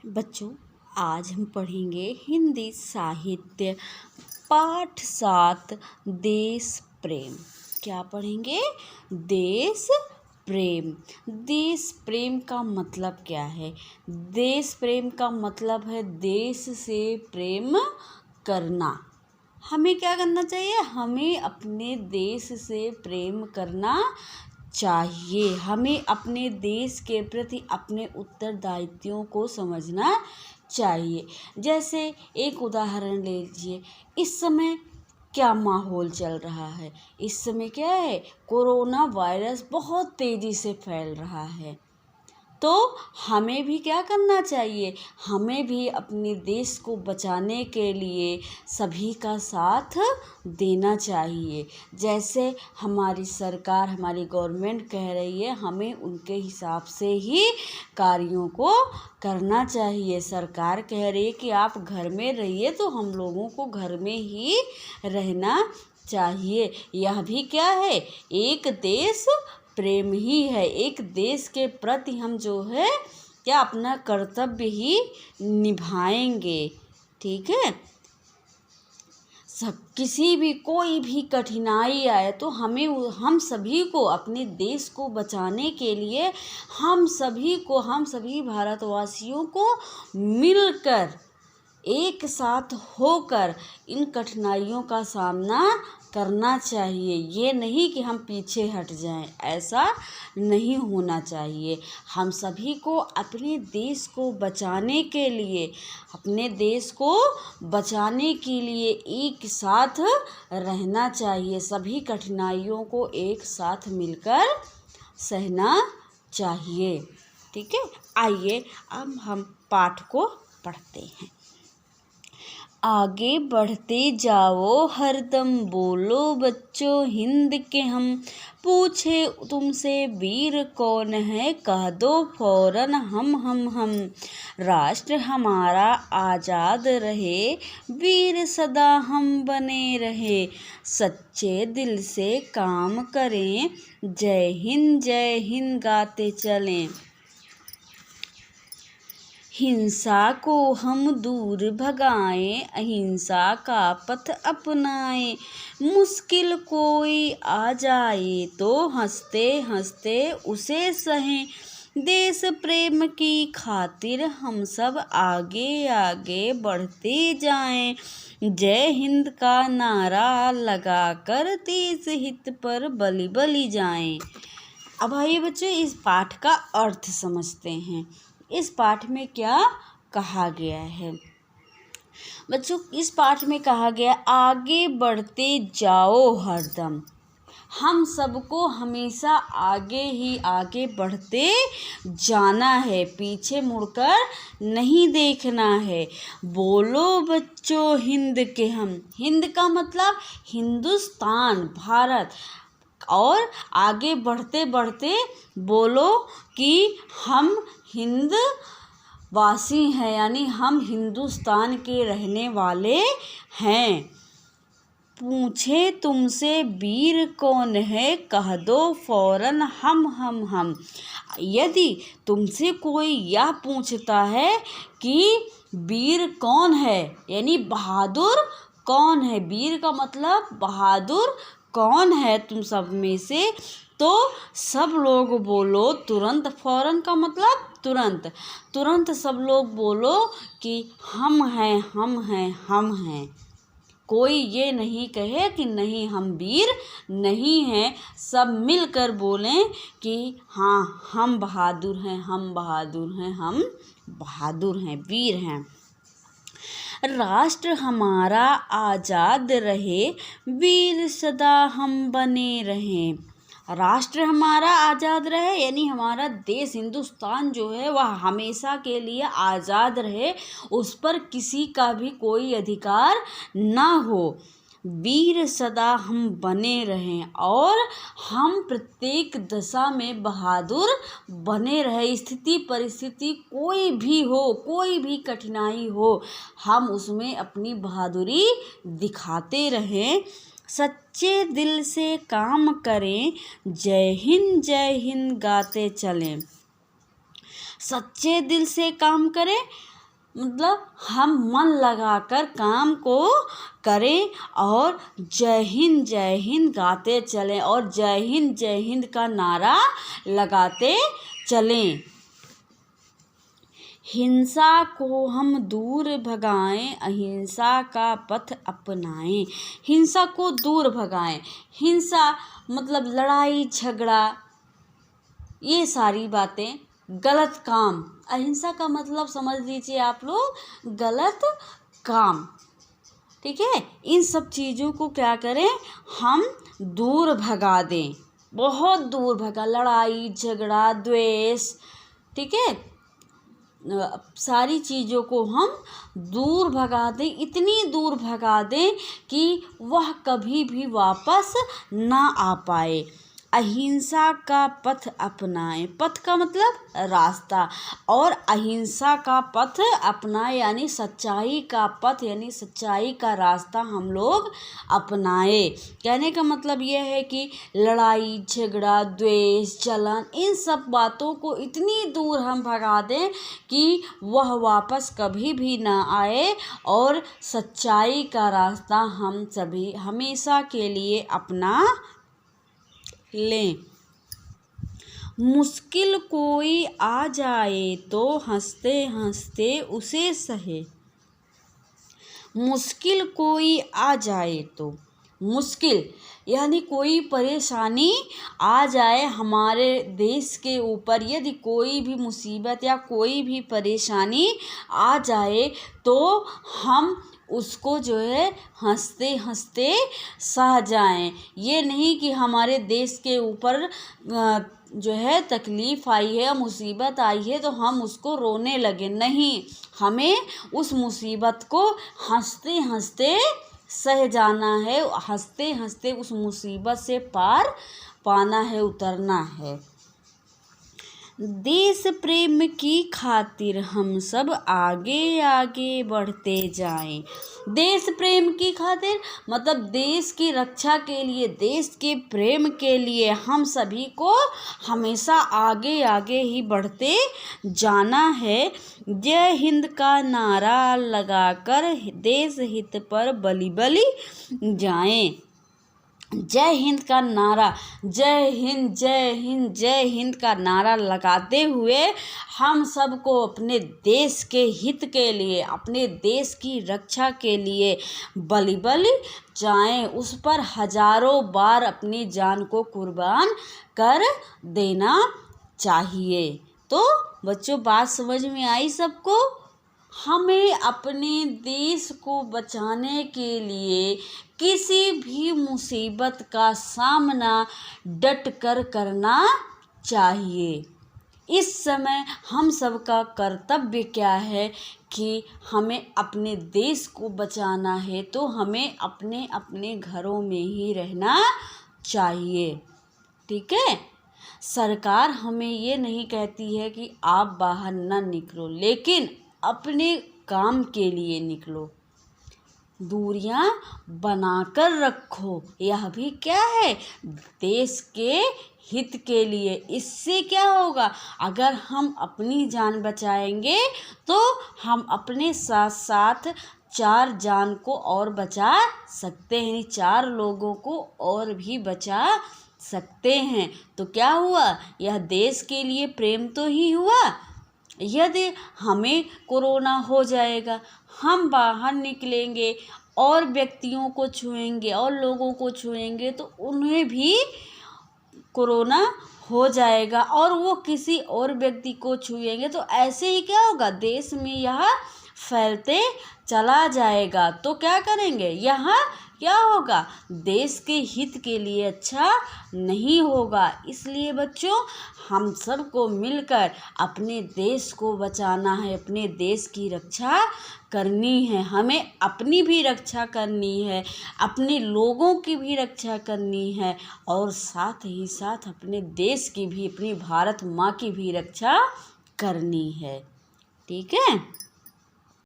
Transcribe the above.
बच्चों, आज हम पढ़ेंगे हिंदी साहित्य पाठ 7 देश प्रेम। क्या पढ़ेंगे? देश प्रेम। देश प्रेम का मतलब क्या है? देश प्रेम का मतलब है देश से प्रेम करना। हमें क्या करना चाहिए? हमें अपने देश से प्रेम करना चाहिए। हमें अपने देश के प्रति अपने उत्तरदायित्वों को समझना चाहिए। जैसे एक उदाहरण ले लीजिए, इस समय क्या माहौल चल रहा है? इस समय क्या है? कोरोना वायरस बहुत तेज़ी से फैल रहा है। तो हमें भी क्या करना चाहिए? हमें भी अपने देश को बचाने के लिए सभी का साथ देना चाहिए। जैसे हमारी सरकार, हमारी गवर्नमेंट कह रही है, हमें उनके हिसाब से ही कार्यों को करना चाहिए। सरकार कह रही है कि आप घर में रहिए, तो हम लोगों को घर में ही रहना चाहिए। यह भी क्या है? एक देश प्रेम ही है। एक देश के प्रति हम जो है क्या अपना कर्तव्य ही निभाएंगे। ठीक है? किसी भी कोई भी कठिनाई आए तो हम सभी को अपने देश को बचाने के लिए हम सभी भारतवासियों को मिलकर एक साथ होकर इन कठिनाइयों का सामना करना चाहिए। ये नहीं कि हम पीछे हट जाएं, ऐसा नहीं होना चाहिए। हम सभी को अपने देश को बचाने के लिए एक साथ रहना चाहिए। सभी कठिनाइयों को एक साथ मिलकर सहना चाहिए। ठीक है? आइए अब हम पाठ को पढ़ते हैं। आगे बढ़ते जाओ हरदम, बोलो बच्चों हिंद के हम। पूछे तुमसे वीर कौन है? कह दो फौरन हम। राष्ट्र हमारा आज़ाद रहे, वीर सदा हम बने रहे। सच्चे दिल से काम करें, जय हिंद गाते चलें। हिंसा को हम दूर भगाएं, अहिंसा का पथ अपनाएं। मुश्किल कोई आ जाए तो हंसते हंसते उसे सहें। देश प्रेम की खातिर हम सब आगे आगे बढ़ते जाएं। जय हिंद का नारा लगाकर देश हित पर बलि जाएं। अब आइए बच्चों, इस पाठ का अर्थ समझते हैं। इस पाठ में क्या कहा गया है? बच्चों, इस पाठ में कहा गया आगे बढ़ते जाओ हरदम। हम सबको हमेशा आगे ही आगे बढ़ते जाना है, पीछे मुड़कर नहीं देखना है। बोलो बच्चों हिंद के हम। हिंद का मतलब हिंदुस्तान, भारत। और आगे बढ़ते बढ़ते बोलो कि हम हिंद वासी हैं, यानी हम हिंदुस्तान के रहने वाले हैं। पूछे तुमसे वीर कौन है? कह दो फौरन हम। यदि तुमसे कोई यह पूछता है कि वीर कौन है, यानी बहादुर कौन है, वीर का मतलब बहादुर कौन है तुम सब में से, तो सब लोग बोलो तुरंत। फौरन का मतलब तुरंत सब लोग बोलो कि हम हैं। कोई ये नहीं कहे कि नहीं हम वीर नहीं हैं। सब मिलकर बोलें कि हाँ हम बहादुर हैं, हम बहादुर हैं, वीर हैं। राष्ट्र हमारा आज़ाद रहे, वीर सदा हम बने रहें। राष्ट्र हमारा आज़ाद रहे, यानी हमारा देश हिंदुस्तान जो है वह हमेशा के लिए आज़ाद रहे, उस पर किसी का भी कोई अधिकार ना हो। वीर सदा हम बने रहें, और हम प्रत्येक दशा में बहादुर बने रहे। स्थिति परिस्थिति कोई भी हो, कोई भी कठिनाई हो, हम उसमें अपनी बहादुरी दिखाते रहें। सच्चे दिल से काम करें, जय हिंद गाते चलें। सच्चे दिल से काम करें, मतलब हम मन लगाकर काम को करें और जय हिंद गाते चलें और जय हिंद का नारा लगाते चलें। हिंसा को हम दूर भगाएं, अहिंसा का पथ अपनाएं। हिंसा को दूर भगाएं, हिंसा मतलब लड़ाई झगड़ा, ये सारी बातें, गलत काम। अहिंसा का मतलब समझ लीजिए आप लोग गलत काम, ठीक है। इन सब चीज़ों को क्या करें, हम दूर भगा दें, बहुत दूर भगा, लड़ाई झगड़ा द्वेष, ठीक है, सारी चीज़ों को हम दूर भगा दें, इतनी दूर भगा दें कि वह कभी भी वापस ना आ पाए। अहिंसा का पथ अपनाएं, पथ का मतलब रास्ता, और अहिंसा का पथ अपनाएं यानी सच्चाई का पथ यानी सच्चाई का रास्ता हम लोग अपनाएं। कहने का मतलब यह है कि लड़ाई झगड़ा द्वेष जलन, इन सब बातों को इतनी दूर हम भगा दें कि वह वापस कभी भी ना आए, और सच्चाई का रास्ता हम सभी हमेशा के लिए अपना लें। मुश्किल कोई आ जाए तो हंसते हंसते उसे सहे। मुश्किल कोई आ जाए तो, मुश्किल यानी कोई परेशानी आ जाए हमारे देश के ऊपर, यदि कोई भी मुसीबत या कोई भी परेशानी आ जाए तो हम उसको जो है हंसते हंसते सह जाएं। ये नहीं कि हमारे देश के ऊपर जो है तकलीफ़ आई है, मुसीबत आई है तो हम उसको रोने लगे, नहीं, हमें उस मुसीबत को हंसते हंसते सह जाना है, हंसते हंसते उस मुसीबत से पार पाना है, उतरना है। देश प्रेम की खातिर हम सब आगे आगे बढ़ते जाएं। देश प्रेम की खातिर मतलब देश की रक्षा के लिए, देश के प्रेम के लिए हम सभी को हमेशा आगे आगे ही बढ़ते जाना है। जय हिंद का नारा लगाकर देश हित पर बलि बलि जाएं। जय हिंद का नारा, जय हिंद जय हिंद जय हिंद का नारा लगाते हुए हम सबको अपने देश के हित के लिए, अपने देश की रक्षा के लिए बलि बलि जाएं, उस पर हजारों बार अपनी जान को कुर्बान कर देना चाहिए। तो बच्चों बात समझ में आई सबको? हमें अपने देश को बचाने के लिए किसी भी मुसीबत का सामना डट कर करना चाहिए। इस समय हम सबका कर्तव्य क्या है कि हमें अपने देश को बचाना है तो हमें अपने अपने घरों में ही रहना चाहिए, ठीक है। सरकार हमें ये नहीं कहती है कि आप बाहर ना निकलो, लेकिन अपने काम के लिए निकलो, दूरियां बनाकर रखो, यह भी क्या है, देश के हित के लिए। इससे क्या होगा, अगर हम अपनी जान बचाएंगे तो हम अपने साथ साथ 4 जान को और बचा सकते हैं, 4 लोगों को और भी बचा सकते हैं। तो क्या हुआ, यह देश के लिए प्रेम तो ही हुआ। यदि हमें कोरोना हो जाएगा, हम बाहर निकलेंगे और व्यक्तियों को छुएंगे और लोगों को छुएंगे तो उन्हें भी कोरोना हो जाएगा और वो किसी और व्यक्ति को छुएंगे तो ऐसे ही क्या होगा, देश में यह फैलते चला जाएगा। तो क्या करेंगे, यहाँ क्या होगा, देश के हित के लिए अच्छा नहीं होगा। इसलिए बच्चों हम सबको मिलकर अपने देश को बचाना है, अपने देश की रक्षा करनी है। हमें अपनी भी रक्षा करनी है, अपने लोगों की भी रक्षा करनी है और साथ ही साथ अपने देश की भी, अपनी भारत माँ की भी रक्षा करनी है, ठीक है।